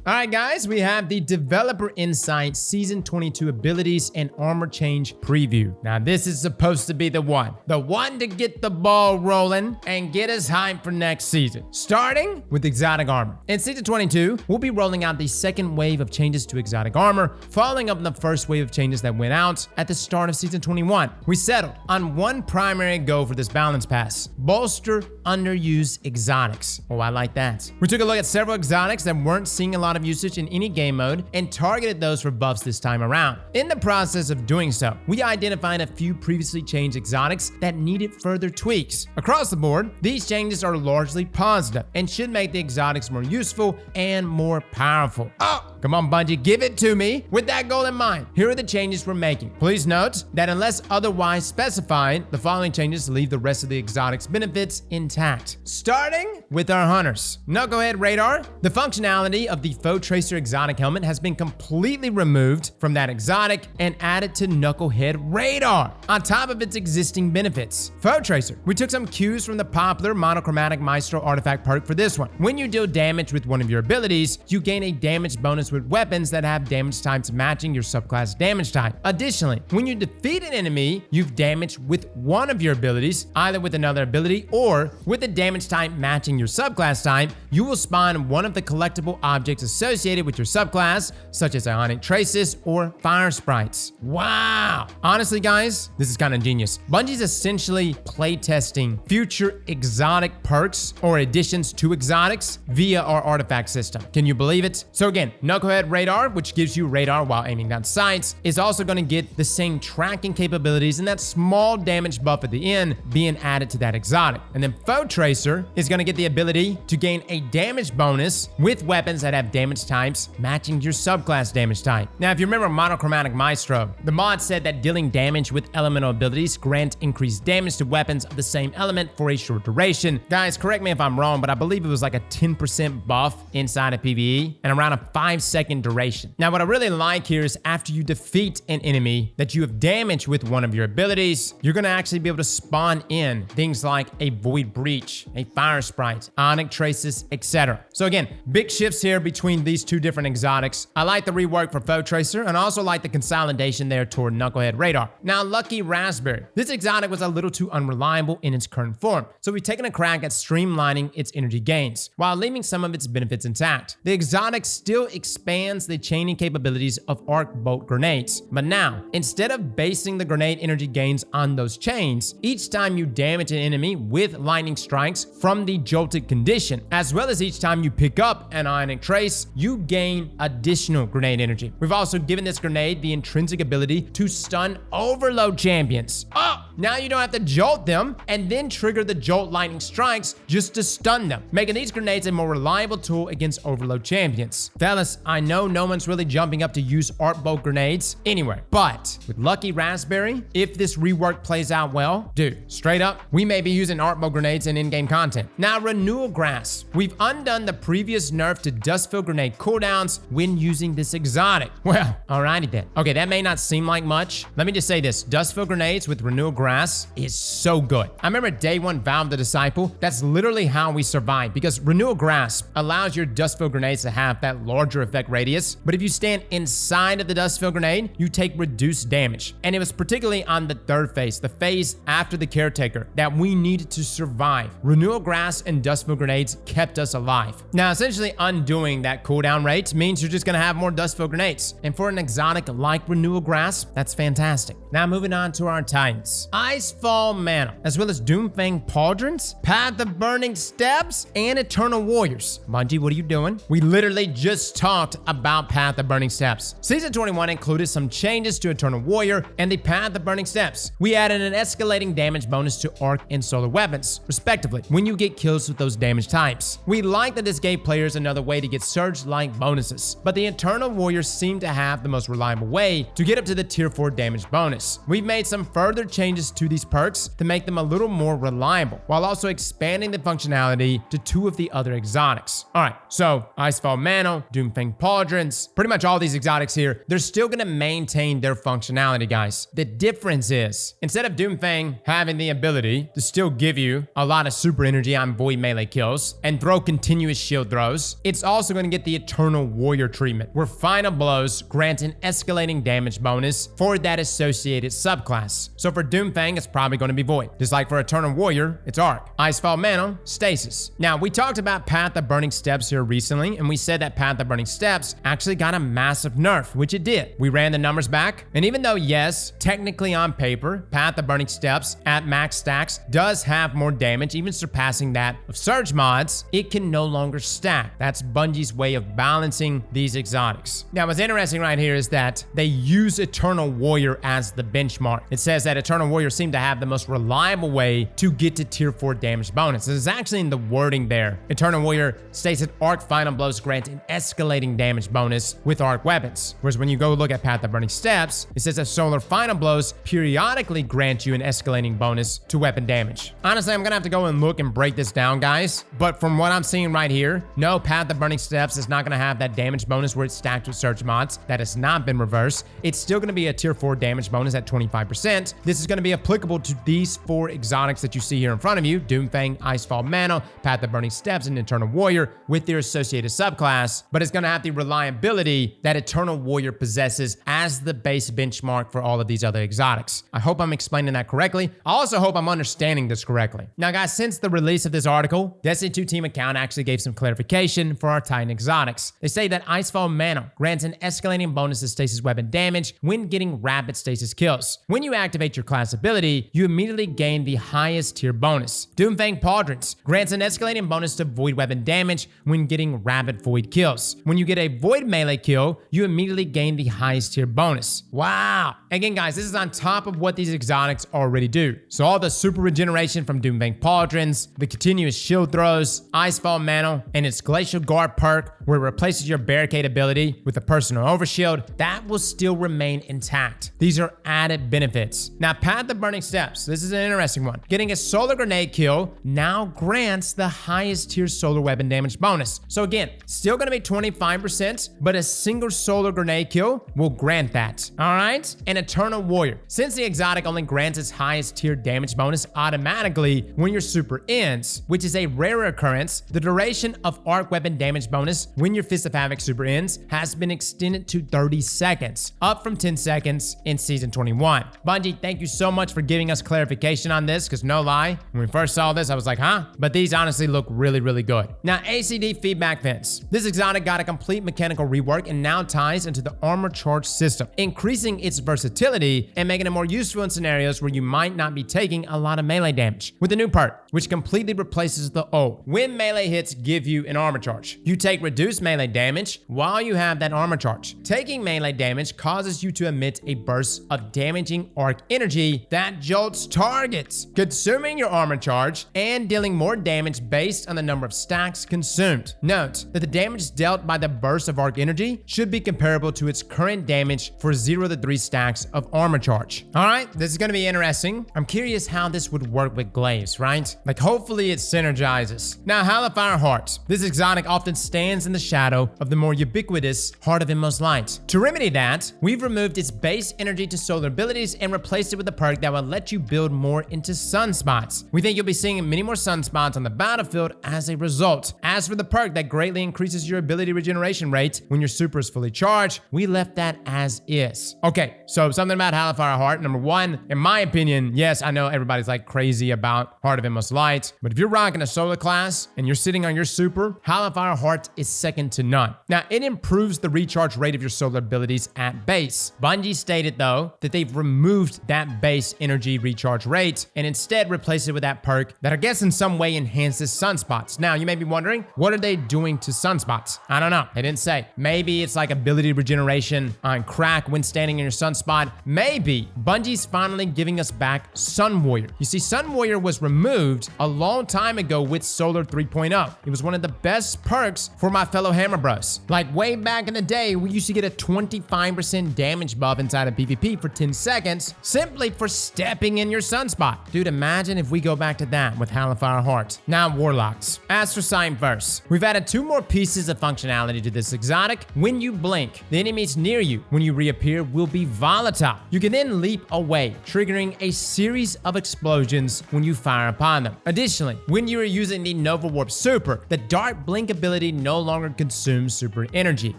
Alright guys, we have the Developer Insight Season 22 Abilities and Armor Change Preview. Now this is supposed to be the one to get the ball rolling and get us hyped for next season. Starting with exotic armor. In Season 22, we'll be rolling out the second wave of changes to exotic armor, following up on the first wave of changes that went out at the start of Season 21. We settled on one primary goal for this balance pass: bolster underused exotics. Oh, I like that. We took a look at several exotics that weren't seeing a lot of usage in any game mode and targeted those for buffs this time around. In the process of doing so, we identified a few previously changed exotics that needed further tweaks. Across the board, these changes are largely positive and should make the exotics more useful and more powerful. Oh, come on Bungie, give it to me. With that goal in mind, here are the changes we're making. Please note that unless otherwise specified, the following changes leave the rest of the exotics benefits intact. Starting with our hunters. Knucklehead Radar. The functionality of the Foe Tracer exotic helmet has been completely removed from that exotic and added to Knucklehead Radar on top of its existing benefits. Foe Tracer. We took some cues from the popular monochromatic Maestro artifact perk for this one. When you deal damage with one of your abilities, you gain a damage bonus with weapons that have damage types matching your subclass damage type. Additionally, when you defeat an enemy you've damaged with one of your abilities, either with another ability or with a damage type matching your subclass type, you will spawn one of the collectible objects associated with your subclass, such as Ionic Traces or Fire Sprites. Wow! Honestly guys, this is kind of genius. Bungie's essentially playtesting future exotic perks or additions to exotics via our artifact system. Can you believe it? So again, Knucklehead Radar, which gives you radar while aiming down sights, is also going to get the same tracking capabilities and that small damage buff at the end being added to that exotic. And then Foe Tracer is going to get the ability to gain a damage bonus with weapons that have damage types matching your subclass damage type. Now, if you remember Monochromatic Maestro, the mod said that dealing damage with elemental abilities grant increased damage to weapons of the same element for a short duration. Guys, correct me if I'm wrong, but I believe it was like a 10% buff inside of PvE and around a 5-second duration. Now, what I really like here is after you defeat an enemy that you have damaged with one of your abilities, you're going to actually be able to spawn in things like a Void Breach, a Fire Sprite, Ionic Traces, etc. So again, big shifts here between these two different exotics. I like the rework for Foe Tracer and also like the consolidation there toward Knucklehead Radar. Now, Lucky Raspberry. This exotic was a little too unreliable in its current form, so we've taken a crack at streamlining its energy gains while leaving some of its benefits intact. The exotic still expands the chaining capabilities of arc bolt grenades, but now, instead of basing the grenade energy gains on those chains, each time you damage an enemy with lightning strikes from the jolted condition, as well as each time you pick up an Ionic Trace, you gain additional grenade energy. We've also given this grenade the intrinsic ability to stun overload champions. Oh, now you don't have to jolt them and then trigger the jolt lightning strikes just to stun them, making these grenades a more reliable tool against overload champions. Fellas, I know no one's really jumping up to use arc bolt grenades anywhere, but with Lucky Raspberry, if this rework plays out well, dude, straight up, we may be using arc bolt grenades in in-game content. Now, Renewal Grass. We've undone the previous nerf to Dustfill grenade cooldowns when using this exotic. Well, alrighty then. Okay, that may not seem like much. Let me just say this, Dustfill grenades with Renewal Grass is so good. I remember day one Valve the Disciple, that's literally how we survived, because Renewal Grass allows your Dustfill grenades to have that larger effect radius, but if you stand inside of the Dustfill grenade, you take reduced damage. And it was particularly on the third phase, the phase after the Caretaker, that we needed to survive. Renewal Grass and Dustfill grenades kept us alive. Now, essentially undoing that cooldown rate means you're just gonna have more Dustfill grenades. And for an exotic like Renewal Grass, that's fantastic. Now moving on to our Titans. Icefall Mana, as well as Doomfang Pauldrons, Path of Burning Steps, and Eternal Warriors. Bungie, what are you doing? We literally just talked about Path of Burning Steps. Season 21 included some changes to Eternal Warrior and the Path of Burning Steps. We added an escalating damage bonus to arc and solar weapons, respectively, when you get kills with those damage types. We like that this gave players another way to get surge-like bonuses, but the Eternal Warriors seem to have the most reliable way to get up to the tier 4 damage bonus. We've made some further changes changes to these perks to make them a little more reliable, while also expanding the functionality to 2 of the other exotics. All right, so Icefall Mantle, Doomfang Pauldrons, pretty much all these exotics here, they're still gonna maintain their functionality, guys. The difference is, instead of Doomfang having the ability to still give you a lot of super energy on void melee kills and throw continuous shield throws, it's also gonna get the Eternal Warrior treatment, where final blows grant an escalating damage bonus for that associated subclass. So for Doomfang, it's probably gonna be void. Just like for Eternal Warrior, it's arc. Icefall Mantle, stasis. Now, we talked about Path of Burning Steps here recently, and we said that Path of Burning Steps actually got a massive nerf, which it did. We ran the numbers back, and even though, yes, technically on paper, Path of Burning Steps at max stacks does have more damage, even surpassing that of Surge mods, it can no longer stack. That's Bungie's way of balancing these exotics. Now, what's interesting right here is that they use Eternal Warrior as the benchmark. It says that Eternal Warrior seemed to have the most reliable way to get to tier 4 damage bonus. This is actually in the wording there. Eternal Warrior states that arc final blows grant an escalating damage bonus with arc weapons. Whereas when you go look at Path of Burning Steps, it says that solar final blows periodically grant you an escalating bonus to weapon damage. Honestly, I'm gonna have to go and look and break this down, guys. But from what I'm seeing right here, no, Path of Burning Steps is not gonna have that damage bonus where it's stacked with Surge mods. That has not been reversed. It's still gonna be a tier 4 damage bonus at 25%. This is gonna be applicable to these 4 exotics that you see here in front of you: Doomfang, Icefall Mantle, Path of Burning Steps, and Eternal Warrior with their associated subclass, but it's gonna have the reliability that Eternal Warrior possesses as the base benchmark for all of these other exotics. I hope I'm explaining that correctly. I also hope I'm understanding this correctly. Now, guys, since the release of this article, Destiny 2 team account actually gave some clarification for our Titan exotics. They say that Icefall Mantle grants an escalating bonus to stasis weapon damage when getting rapid stasis kills. When you activate your class ability, you immediately gain the highest tier bonus. Doomfang Pauldrons grants an escalating bonus to void weapon damage when getting rapid void kills. When you get a void melee kill, you immediately gain the highest tier bonus. Wow. Again, guys, this is on top of what these exotics already do. So all the super regeneration from Doomfang Pauldrons, the continuous shield throws, Icefall Mantle, and its Glacial Guard perk, where it replaces your Barricade ability with a personal overshield, that will still remain intact. These are added benefits. Now, Path of Burning Steps, this is an interesting one. Getting a solar grenade kill now grants the highest tier solar weapon damage bonus. So again, still gonna be 25%, but a single solar grenade kill will grant that. All right? And Eternal Warrior, since the exotic only grants its highest tier damage bonus automatically when your super ends, which is a rare occurrence, the duration of arc weapon damage bonus when your Fist of Havoc super ends has been extended to 30 seconds, up from 10 seconds in Season 21. Bungie, thank you so much for giving us clarification on this, because no lie, when we first saw this, I was like, huh? But these honestly look really, really good. Now, ACD feedback vents. This exotic got a complete mechanical rework and now ties into the armor charge system, increasing its versatility and making it more useful in scenarios where you might not be taking a lot of melee damage. With the new perk, which completely replaces the old. When melee hits give you an armor charge, you take reduced melee damage while you have that armor charge. Taking melee damage causes you to emit a burst of damaging arc energy that jolts targets, consuming your armor charge and dealing more damage based on the number of stacks consumed. Note that the damage dealt by the burst of arc energy should be comparable to its current damage for 0 to 3 stacks of armor charge. All right, this is going to be interesting. I'm curious how this would work with Glaives, right? Like, hopefully it synergizes. Now, Hellfire Heart. This exotic often stands in the shadow of the more ubiquitous Heart of Inmost Light. To remedy that, we've removed its base energy to solar abilities and replaced it with a perk that will let you build more into sunspots. We think you'll be seeing many more sunspots on the battlefield as a result. As for the perk that greatly increases your ability regeneration rate when your super is fully charged, we left that as is. Okay, so something about Hellfire Heart. Number one, in my opinion, yes, I know everybody's like crazy about Heart of Inmost Light, but if you're rocking a solar class and you're sitting on your super, Hellfire Heart is second to none. Now, it improves the recharge rate of your solar abilities at base. Bungie stated, though, that they've removed that base energy recharge rate and instead replaced it with that perk that I guess in some way enhances sunspots. Now, you may be wondering, what are they doing to sunspots? I don't know. They didn't say. Maybe it's like ability regeneration on crack when standing in your sunspot. Maybe Bungie's finally giving us back Sun Warrior. You see, Sun Warrior was removed a long time ago with Solar 3.0. It was one of the best perks for my fellow Hammer Bros. Like way back in the day, we used to get a 25% damage buff inside of PvP for 10 seconds simply for stepping in your sunspot. Dude, imagine if we go back to that with Hellfire Heart. Now, Warlocks. As for Sign Verse, we've added 2 more pieces of functionality to this exotic. When you blink, the enemies near you when you reappear will be volatile. You can then leap away, triggering a series of explosions when you fire upon them. Additionally, when you are using the Nova Warp Super, the dark blink ability no longer consumes super energy.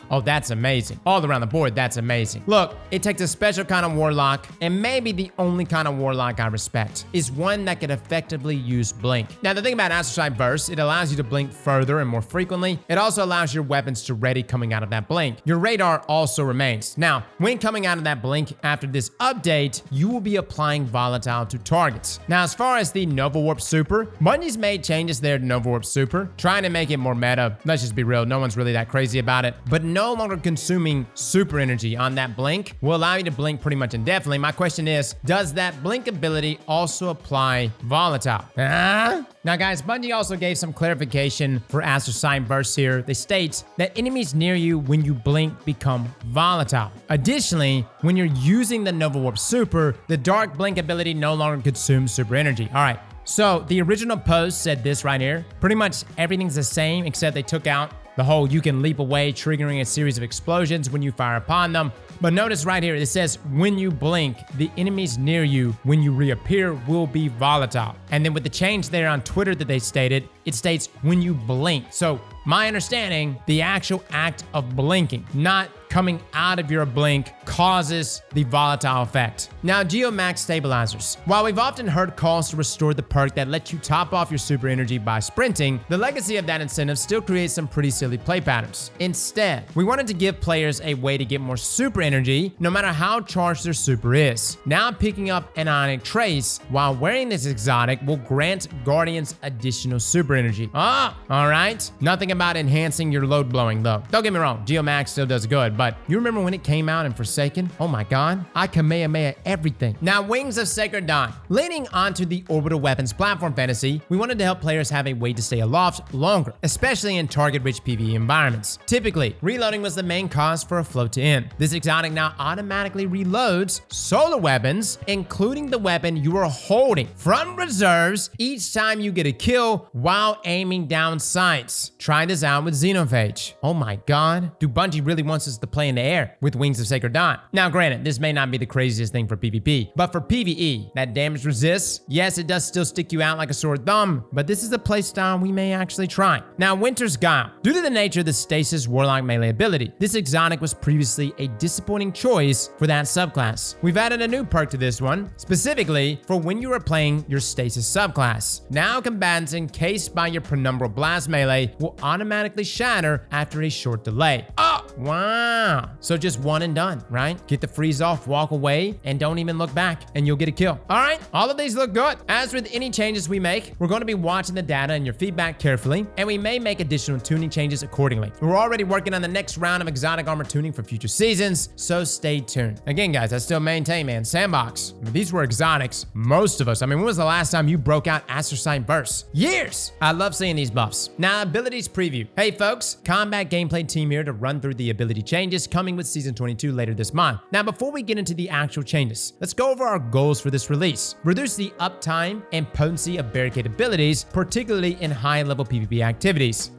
Oh, that's amazing. All around the board, that's amazing. Look, it takes a special kind of Warlock, and maybe the only kind of Warlock I respect is one that can effectively use blink. Now, the thing about Astroside Burst, it allows you to blink further and more frequently. It also allows your weapons to ready coming out of that blink. Your radar also remains. Now, when coming out of that blink after this update, you will be applying volatile to targets. Now, as far as the Nova Warp Super, Bungie's made changes there to Nova Warp Super, trying to make it more meta. Let's just be real, no one's really that crazy about it. But no longer consuming super energy on that blink will allow you to blink pretty much indefinitely. My question is, does that blink ability also apply volatile? Now guys, Bungie also gave some clarification for Astro Sign Burst here. They state that enemies near you when you blink become volatile. Additionally, when you're using the Nova Warp Super, the dark blink ability no longer consumes super energy. All right, so the original post said this right here. Pretty much everything's the same except they took out the whole you can leap away, triggering a series of explosions when you fire upon them. But notice right here, it says when you blink, the enemies near you when you reappear will be volatile. And then with the change there on Twitter that they stated, it states when you blink. So my understanding, the actual act of blinking, not coming out of your blink, causes the volatile effect. Now, Geomax Stabilizers. While we've often heard calls to restore the perk that lets you top off your super energy by sprinting, the legacy of that incentive still creates some pretty silly play patterns. Instead, we wanted to give players a way to get more super energy, no matter how charged their super is. Now, picking up an Ionic Trace while wearing this exotic will grant Guardians additional super energy. All right. Nothing about enhancing your load blowing though. Don't get me wrong, Geomax still does good, but you remember when it came out in Forsaken? Oh my god, I Kamehameha everything. Now, Wings of Sacred Dawn. Leaning onto the orbital weapons platform fantasy, we wanted to help players have a way to stay aloft longer, especially in target-rich PvE environments. Typically, reloading was the main cause for a float to end. This exotic now automatically reloads solar weapons, including the weapon you are holding from reserves each time you get a kill while aiming down sights. Try this out with Xenophage. Oh my god, do Bungie really wants us to play in the air with Wings of Sacred Dawn? Now granted, this may not be the craziest thing for PvP, but for PvE, that damage resists, yes, it does still stick you out like a sore thumb, but this is a playstyle we may actually try. Now, Winter's Guile. Due to the nature of the Stasis Warlock melee ability, this exotic was previously a disappointing choice for that subclass. We've added a new perk to this one, specifically for when you are playing your Stasis subclass. Now, combatants encased by your Penumbral Blast melee will automatically shatter after a short delay. Oh, wow. So just one and done, right? Get the freeze off, walk away, and don't even look back, and you'll get a kill. All right, all of these look good. As with any changes we make, we're going to be watching the data and your feedback carefully, and we may make additional tuning changes accordingly. We're already working on the next round of exotic armor tuning for future seasons, so stay tuned. Again, guys, I still maintain, man, Sandbox. I mean, these were exotics. Most of us. I mean, when was the last time you broke out Astrosite Burst? Years! I love seeing these buffs. Now, abilities preview. Hey, folks, combat gameplay team here to run through the ability changes coming with Season 22 later this month. Now, before we get into the actual changes, let's go over our goals for this release. Reduce the uptime and potency of Barricade abilities, particularly in high-level PvP activities.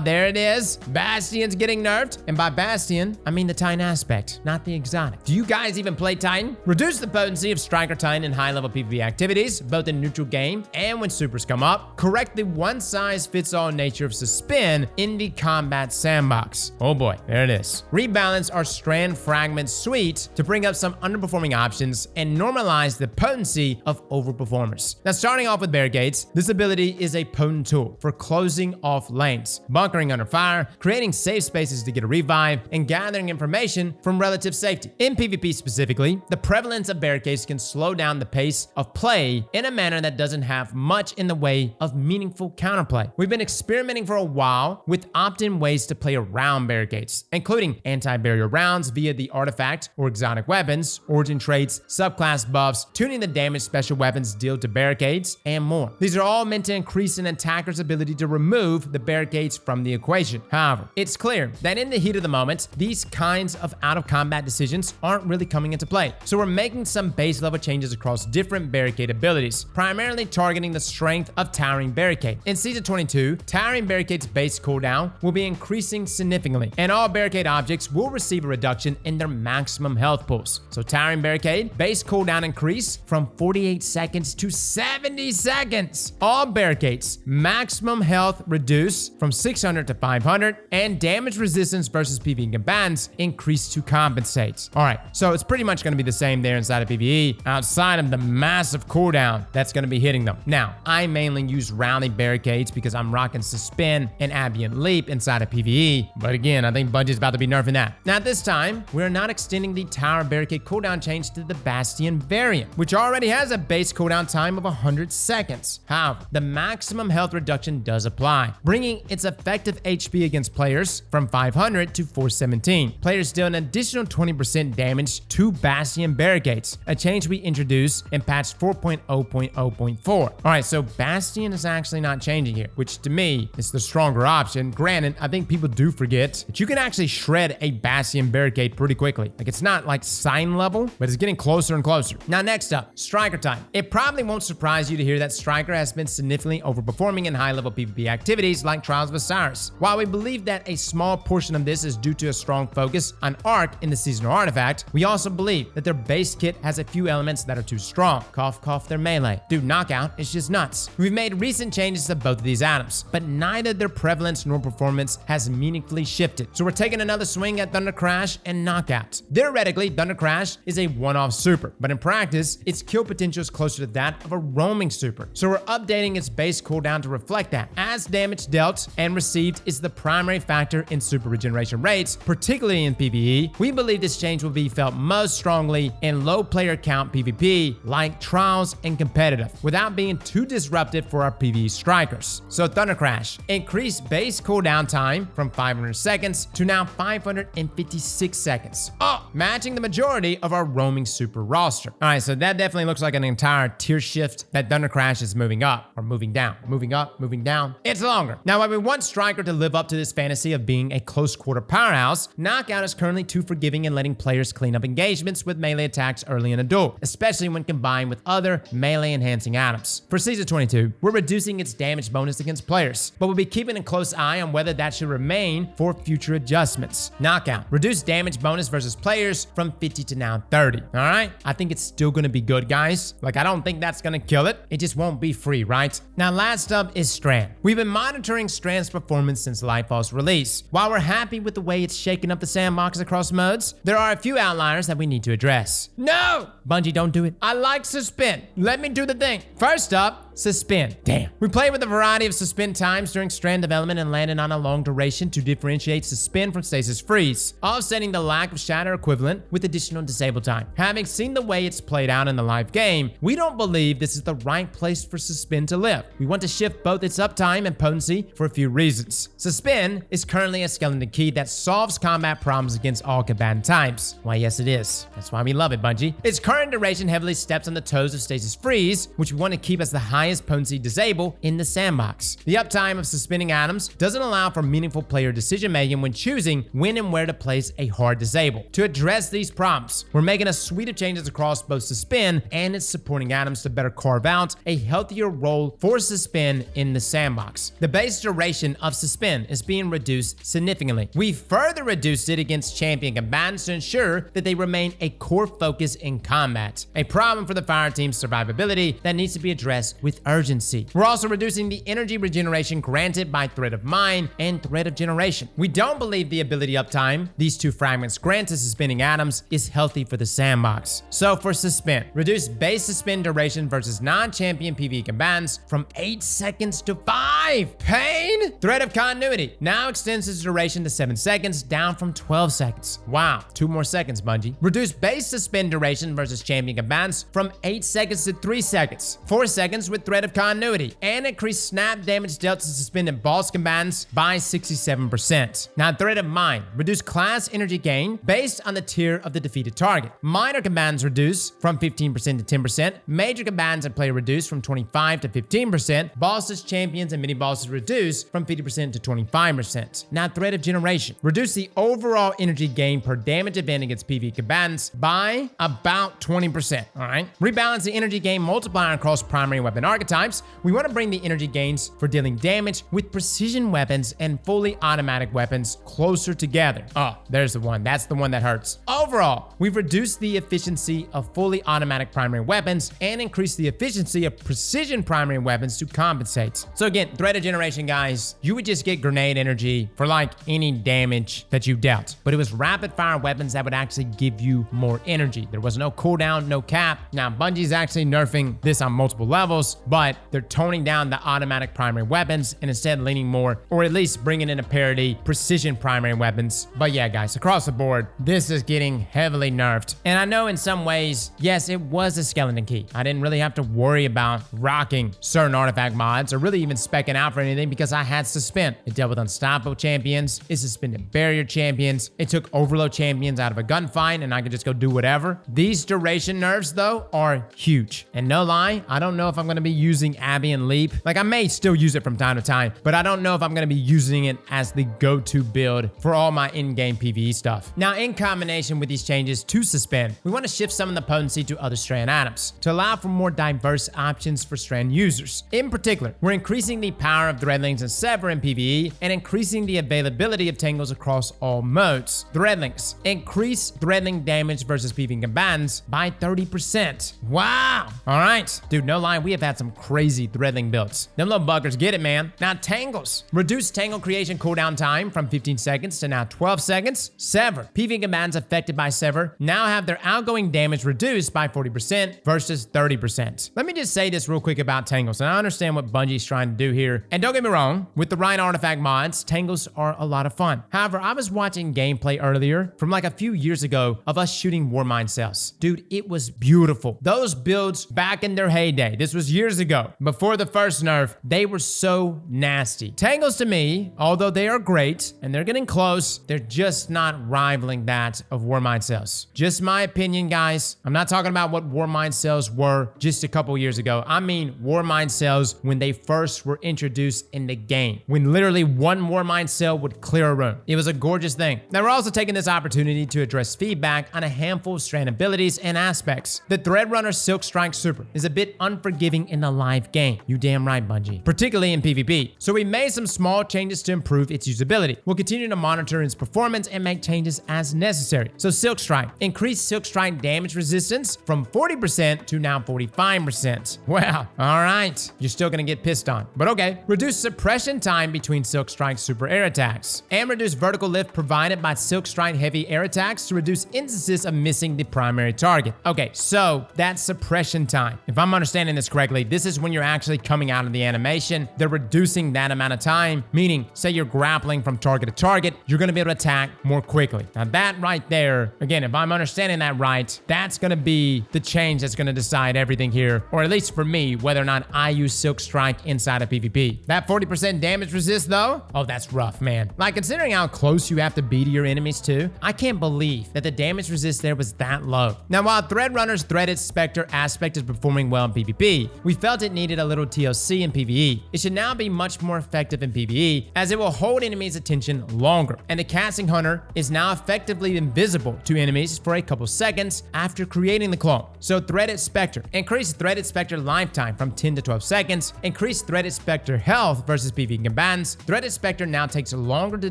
There it is. Bastion's getting nerfed, and by Bastion, I mean the Titan aspect, not the exotic. Do you guys even play Titan? Reduce the potency of Striker Titan in high-level PvP activities, both in neutral game and when supers come up. Correct the one-size-fits-all nature of Suspend in the combat sandbox. Oh boy, there it is. Rebalance our Strand Fragment suite to bring up some underperforming options and normalize the potency of overperformers. Now, starting off with Barricades, this ability is a potent tool for closing off lanes, bunkering under fire, creating safe spaces to get a revive, and gathering information from relative safety. In PvP specifically, the prevalence of Barricades can slow down the pace of play in a manner that doesn't have much in the way of meaningful counterplay. We've been experimenting for a while with opt-in ways to play around Barricades, including anti-barrier rounds via the artifact or exotic weapons, origin traits, subclass buffs, tuning the damage special weapons deal to barricades, and more. These are all meant to increase an attacker's ability to remove the barricades from the equation. However, it's clear that in the heat of the moment, these kinds of out-of-combat decisions aren't really coming into play. So we're making some base level changes across different barricade abilities, primarily targeting the strength of Towering Barricade. In Season 22, Towering Barricade's base cooldown will be increasing significantly, and all barricade objects will receive a reduction in their maximum health pools. So Towering Barricade base cooldown increase from 48 seconds to 70 seconds. All barricades maximum health reduce from 600 to 500, and damage resistance versus PvE combatants increase to compensate. All right, so it's pretty much going to be the same there inside of PvE, outside of the massive cooldown that's going to be hitting them. Now, I mainly use rally barricades because I'm rocking Suspend and Ambient Leap inside of PvE, but again, I think Bungie's about to be nerfing that. Now, at this time, we're not extending the Tower Barricade cooldown change to the Bastion variant, which already has a base cooldown time of 100 seconds. However, the maximum health reduction does apply, bringing its effective HP against players from 500 to 417. Players deal an additional 20% damage to Bastion barricades, a change we introduced in patch 4.0.0.4. All right, so Bastion is actually not changing here, which to me is the stronger option. Granted, I think people do forget that you can actually shred a Bastion barricade pretty quickly. Like, it's not like sign level, but it's getting closer and closer. Now, next up, Striker time. It probably won't surprise you to hear that Striker has been significantly overperforming in high-level PvP activities like Trials of Osiris. While we believe that a small portion of this is due to a strong focus on Arc in the seasonal artifact, we also believe that their base kit has a few elements that are too strong. Cough, cough, their melee. Dude, Knockout is just nuts. We've made recent changes to both of these items, but neither their prevalence nor performance has meaningfully shifted. So we're taking another swing at Thunder Crash and Knockout. Theoretically, Thunder Crash is a one-off super, but in practice, its kill potential is closer to that of a roaming super. So we're updating its base cooldown to reflect that, as damage dealt and received is the primary factor in super regeneration rates, particularly in PvE. We believe this change will be felt most strongly in low player count PvP, like Trials and Competitive, without being too disruptive for our PvE strikers. So Thunder Crash, increase base cooldown time from 500 seconds to now 556 seconds. Oh, matching the majority of our roaming super roster. All right, so that definitely looks like an entire tier shift that Thunder Crash is moving up or moving down, moving up, moving down. It's longer. Now, while we want Striker to live up to this fantasy of being a close quarter powerhouse, Knockout is currently too forgiving in letting players clean up engagements with melee attacks early in a duel, especially when combined with other melee enhancing items. For Season 22, we're reducing its damage bonus against players, but we'll be keeping a close eye on whether that should remain for future adjustments. Knockout, reduce damage bonus versus players from 50 to now 30. All right? I think it's still gonna be good, guys. Like, I don't think that's gonna kill it. It just won't be free, right? Now, last up is Strand. We've been monitoring Strand's performance since Lightfall's release. While we're happy with the way it's shaken up the sandbox across modes, there are a few outliers that we need to address. No! Bungie, don't do it. I like Suspend. Let me do the thing. First up, Suspend. Damn. We played with a variety of Suspend times during Strand development and landed on a long duration to differentiate Suspend from Stasis Freeze, offsetting the lack of Shatter equivalent with additional disable time. Having seen the way it's played out in the live game, we don't believe this is the right place for Suspend to live. We want to shift both its uptime and potency for a few reasons. Suspend is currently a skeleton key that solves combat problems against all combatant types. Why, yes, it is. That's why we love it, Bungie. Its current duration heavily steps on the toes of Stasis Freeze, which we want to keep as the highest potency disable in the sandbox. The uptime of suspending items doesn't allow for meaningful player decision making when choosing when and where to place a hard disable. To address these problems, we're making a suite of changes across both Suspend and its supporting items to better carve out a healthier role for Suspend in the sandbox. The base duration of Suspend is being reduced significantly. We further reduced it against champion combatants to ensure that they remain a core focus in combat, a problem for the fire team's survivability that needs to be addressed with urgency. We're also reducing the energy regeneration granted by Thread of Mind and Thread of Generation. We don't believe the ability uptime these two fragments grant to suspending atoms is healthy for the sandbox. So for Suspend, reduce base suspend duration versus non-champion PvE combatants from 8 seconds to 5. Pain? Thread of Continuity now extends its duration to 7 seconds, down from 12 seconds. Wow, 2 more seconds, Bungie. Reduce base suspend duration versus champion combatants from 8 seconds to 3 seconds. 4 seconds with Thread of Continuity, and increased snap damage dealt to suspended boss combatants by 67%. Now, Thread of Mind, reduced class energy gain based on the tier of the defeated target. Minor combatants reduced from 15% to 10%, major combatants and player reduced from 25 to 15%, bosses, champions, and mini-bosses reduced from 50% to 25%. Now, Thread of Generation, reduce the overall energy gain per damage event against PvE combatants by about 20%, all right? Rebalance the energy gain multiplier across primary weapon archetypes. We want to bring the energy gains for dealing damage with precision weapons and fully automatic weapons closer together. Oh, there's the one. That's the one that hurts. Overall, we've reduced the efficiency of fully automatic primary weapons and increased the efficiency of precision primary weapons to compensate. So again, Thread of Generation, guys, you would just get grenade energy for like any damage that you dealt, but it was rapid fire weapons that would actually give you more energy. There was no cooldown, no cap. Now, Bungie's actually nerfing this on multiple levels, but they're toning down the automatic primary weapons and instead leaning more, or at least bringing in a parity, precision primary weapons. But yeah, guys, across the board, this is getting heavily nerfed. And I know in some ways, yes, it was a skeleton key. I didn't really have to worry about rocking certain artifact mods or really even specking out for anything because I had Suspend. It dealt with unstoppable champions, it suspended barrier champions, it took overload champions out of a gunfight and I could just go do whatever. These duration nerfs though are huge. And no lie, I don't know if I'm gonna be using Abby and Leap. Like I may still use it from time to time, but I don't know if I'm gonna be using it as the go-to build for all my in-game PvE stuff. Now, in combination with these changes to Suspend, we want to shift some of the potency to other Strand atoms to allow for more diverse options for Strand users. In particular, we're increasing the power of Threadlings and Sever in PvE and increasing the availability of Tangles across all modes. Threadlings, increase Threadling damage versus PvE combatants by 30%. Wow! Alright, dude, no lie, we have had some crazy Threadling builds. Them little buggers get it, man. Now, Tangles, reduce Tangle creation cooldown time from 15 seconds to now 12 seconds. Sever, PvE combatants affected by Sever now have their outgoing damage reduced by 40% versus 30%. Let me just say this real quick about Tangles, and I understand what Bungie's trying to do here. And don't get me wrong, with the right artifact mods, Tangles are a lot of fun. However, I was watching gameplay earlier from like a few years ago of us shooting Warmind cells. Dude, it was beautiful. Those builds back in their heyday, this was years ago, before the first nerf, they were so nasty. Tangles to me, although they are great and they're getting close, they're just not rivaling that of Warmind cells. Just my opinion, guys. I'm not talking about what Warmind cells were just a couple years ago. I mean Warmind cells when they first were introduced in the game, when literally one Warmind cell would clear a room. It was a gorgeous thing. Now, we're also taking this opportunity to address feedback on a handful of Strand abilities and aspects. The Threadrunner Silk Strike Super is a bit unforgiving in the live game. You damn right, Bungie. Particularly in PvP. So we made some small changes to improve its usability. We'll continue to monitor its performance and make changes as necessary. So Silk Strike, increase Silk Strike damage resistance from 40% to now 45%. Wow, all right. You're still gonna get pissed on, but okay. Reduce suppression time between Silk Strike super air attacks, and reduce vertical lift provided by Silk Strike heavy air attacks to reduce instances of missing the primary target. Okay, so that's suppression time. If I'm understanding this correctly, this is when you're actually coming out of the animation. They're reducing that amount of time, meaning say you're grappling from target to target, you're gonna be able to attack more quickly. Now that right there, again, if I'm understanding that right, that's gonna be the change that's gonna decide everything here, or at least for me, whether or not I use Silk Strike inside of PvP. That 40% damage resist though, oh, that's rough, man. Like considering how close you have to be to your enemies too, I can't believe that the damage resist there was that low. Now, while Threadrunner's Threaded Spectre aspect is performing well in PvP, we felt it needed a little TLC in PvE. It should now be much more effective in PvE as it will hold enemies' attention longer, and the Casting Hunter is now effectively invisible to enemies for a couple seconds after creating the clone. So Threaded Spectre, increase Threaded Spectre lifetime from 10 to 12 seconds, increase Threaded Spectre health versus PvE combatants. Threaded Spectre now takes longer to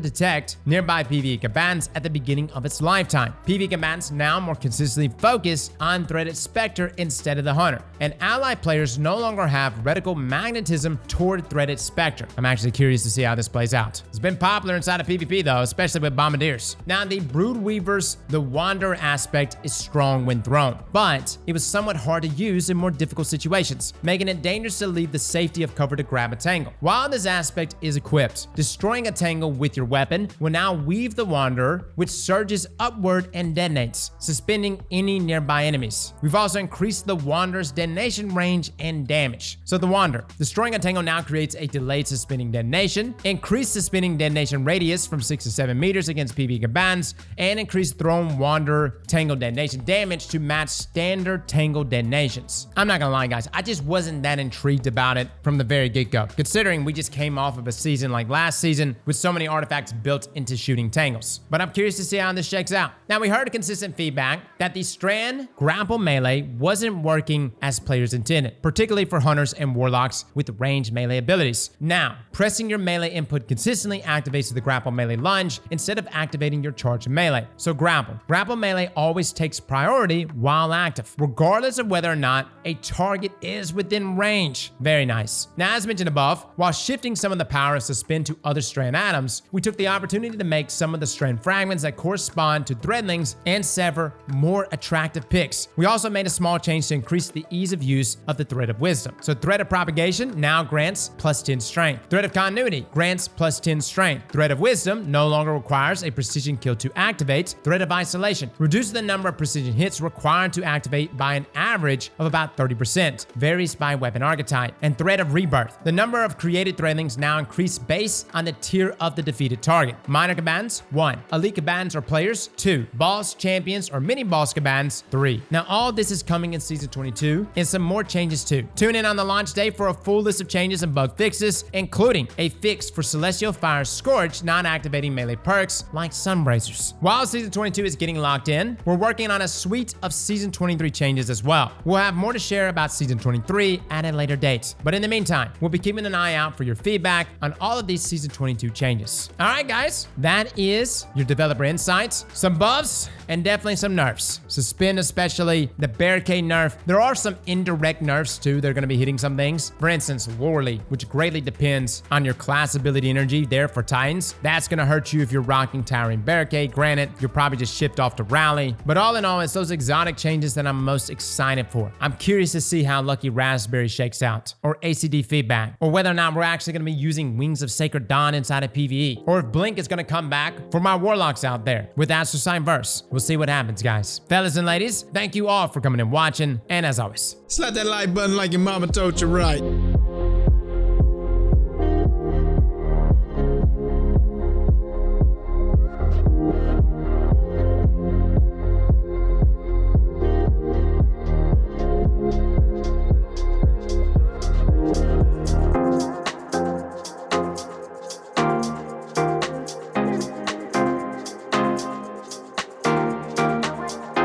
detect nearby PvE combatants at the beginning of its lifetime. PvE combatants now more consistently focus on Threaded Spectre instead of the Hunter, and ally players no longer have reticle magnetism toward Threaded Spectre. I'm actually curious to see how this plays out. It's been popular inside of PvP though, especially with Bombardiers. Now, the Broodweavers, the Wanderer aspect is strong when thrown, but it was somewhat hard to use in more difficult situations, making it dangerous to leave the safety of cover to grab a Tangle. While this aspect is equipped, destroying a Tangle with your weapon will now weave the Wanderer, which surges upward and detonates, suspending any nearby enemies. We've also increased the Wanderer's detonation range and and damage. So the Wander. Destroying a Tangle now creates a delayed suspending detonation, increased suspending detonation radius from 6 to 7 meters against PvE combatants, and increased thrown Wander Tangle detonation damage to match standard Tangle detonations. I'm not gonna lie, guys, I just wasn't that intrigued about it from the very get-go, considering we just came off of a season like last season with so many artifacts built into shooting Tangles. But I'm curious to see how this shakes out. Now, we heard consistent feedback that the Strand grapple melee wasn't working as players intended, particularly for hunters and warlocks with ranged melee abilities. Now, pressing your melee input consistently activates the grapple melee lunge instead of activating your charge melee. So grapple. Grapple melee always takes priority while active, regardless of whether or not a target is within range. Very nice. Now, as mentioned above, while shifting some of the power of Suspend to other Strand atoms, we took the opportunity to make some of the Strand fragments that correspond to threadlings and sever more attractive picks. We also made a small change to increase the ease of use of the Thread of Wisdom. So Thread of Propagation now grants plus 10 strength. Thread of Continuity grants plus 10 strength. Thread of Wisdom no longer requires a precision kill to activate. Thread of Isolation reduces the number of precision hits required to activate by an average of about 30%. Varies by weapon archetype. And Thread of Rebirth. The number of created threadlings now increase based on the tier of the defeated target. Minor combatants, 1. Elite combatants or players, 2. Boss, champions, or mini-boss combatants, 3. Now, all this is coming in Season 22, and some more changes too. Tune in on the launch day for a full list of changes and bug fixes, including a fix for Celestial Fire's Scorch non-activating melee perks like Sunbrazers. While Season 22 is getting locked in, we're working on a suite of Season 23 changes as well. We'll have more to share about Season 23 at a later date. But in the meantime, we'll be keeping an eye out for your feedback on all of these Season 22 changes. All right, guys, that is your developer insights, some buffs, and definitely some nerfs. Suspend, especially the Barrciade nerf. There are some indirect nerfs too that are going to be hitting some things. For instance, Lorely, which greatly depends on your class ability energy there for Titans. That's going to hurt you if you're rocking Towering Barricade. Granted, you'll probably just shift off to Rally. But all in all, it's those exotic changes that I'm most excited for. I'm curious to see how Lucky Raspberry shakes out, or ACD feedback, or whether or not we're actually going to be using Wings of Sacred Dawn inside of PvE, or if Blink is going to come back for my Warlocks out there with Astral Sign Verse. We'll see what happens, guys. Fellas and ladies, thank you all for coming and watching, and as always, slap that like button like your mama told you right.